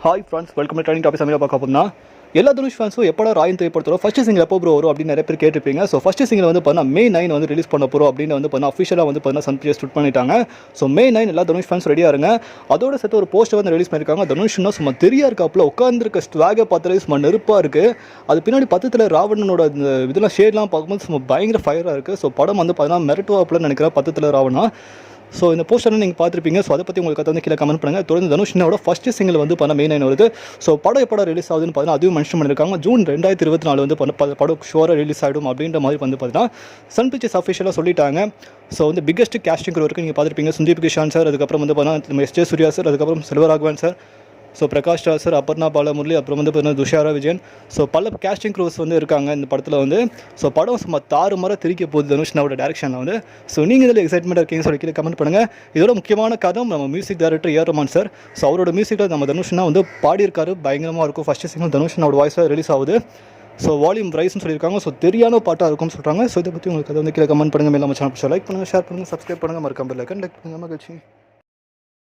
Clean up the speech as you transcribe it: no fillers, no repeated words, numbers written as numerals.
Hi friends, welcome to trending topic. சமையல் பார்க்க போனா எல்லா தனுஷ் ஃபேன்ஸும் எப்படா ராயன் திரைப்படத்தோட ஃபர்ஸ்ட் சிங்கிள் எப்போ ப்ரோ வரும் அப்படின்னு நிறைய பேர் கேட்டிருப்பீங்க. ஸோ ஃபர்ஸ்ட் சிங்கிள் வந்து பார்த்தீங்கன்னா May 9 வந்து ரிலீஸ் பண்ண போகிறோம் அப்படின்னு வந்து பார்த்தீங்கன்னா அஃபிஷியலாக வந்து பார்த்தீங்கன்னா சன் பிக்சர்ஸ் ட்வீட் பண்ணிட்டாங்க. ஸோ May 9 எல்லா தனுஷ் ஃபேன்ஸ் ரெடியாக இருங்க. அதோட சேர்த்து ஒரு போஸ்டர் வந்து ரிலீஸ் பண்ணியிருக்காங்க. தனுஷ்னா சும்மா தெரியா இருக்காப்புல உட்காந்துருக்க ஸ்வாகை பார்த்தாலே சும்மா நெருப்பாக இருக்குது. அது பின்னாடி பக்கத்தில் ராவணனோட இந்த இதெல்லாம் ஷேட்லாம் பார்க்கும்போது சும்மா பயங்கர ஃபயராக இருக்குது. ஸோ படம் வந்து பார்த்தீங்கன்னா மிரட்டுவாப்புலன்னு நினைக்கிறேன் பக்கத்தில் ராவணா. ஸோ இந்த போஸ்டர் நீங்கள் பார்த்துருப்பீங்க. ஸோ அதை பற்றி உங்களுக்கு கதை வந்து கீழே கமெண்ட் பண்ணுங்கள். தொடர்ந்து தனுஷ்னோட ஃபர்ஸ்ட் சிங்கிள் வந்து பார்த்தா May 9 வருது. ஸோ படம் எப்போ ரிலீஸ் ஆகுதுன்னு பார்த்தீங்கன்னா அதுவும் மென்ஷன் பண்ணியிருக்காங்க. ஜூன் 2024 வந்து படம் ஷோராக ரிலீஸ் ஆகிடும் அப்படின்ற மாதிரி வந்து பார்த்தீங்கன்னா சன் பிக்சர்ஸ் அஃபிஷியலாக சொல்லிட்டாங்க. ஸோ வந்து பிக்கஸ்ட் கேஸ்டிங் இருக்குது நீங்கள் பார்த்துருப்பீங்க. சுந்தீப் கிஷான் சார், அதுக்கப்புறம் வந்து பார்த்தீங்கன்னா எஸ்.ஜே. சூர்யா சார், அதுக்கப்புறம் Selvaraghavan sir, so Prakash Raj sir, Aparna Balamurali, அப்புறம் வந்து பார்த்தீங்கன்னா துஷாரா விஜயன். ஸோ பல கேஸ்டிங் க்ரூஸ் வந்து இருக்காங்க இந்த படத்தில் வந்து. ஸோ படம் சும்மா தாறுமாற திரிக்க போகுது தனுஷ்னாவோட டேரக்ஷனில் வந்து. ஸோ நீங்கள் இதில் எக்ஸைட்மெண்ட்டாக இருக்கீங்கன்னு சொல்லி கீழே கமெண்ட் பண்ணுங்கள். இதோட முக்கியமான கதம் நம்ம music director AR Rahman sir. So அவரோட மியூசிக்கில் நம்ம தனுஷ்னா வந்து பாடியிருக்காரு. பயங்கரமாக இருக்கும். ஃபஸ்ட்டு சிங்கிள் தனுஷ்னாவோட வாய்ஸாக ரிலீஸ் ஆகுது. ஸோ வால்யூம் ரைஸ்னு சொல்லியிருக்காங்க. ஸோ தெரியான பாட்டாக இருக்கும்னு சொல்கிறாங்க. ஸோ இதை பற்றி உங்களுக்கு அதை வந்து கீழே கமெண்ட் பண்ணுங்கள். மேலே நம்ம சேனல் லைக் பண்ணுங்கள், ஷேர் பண்ணுங்கள், சப்ஸ்கிரைப் பண்ணுங்கள், மறக்காம லைக் பண்ணுங்கள். மகிழ்ச்சி.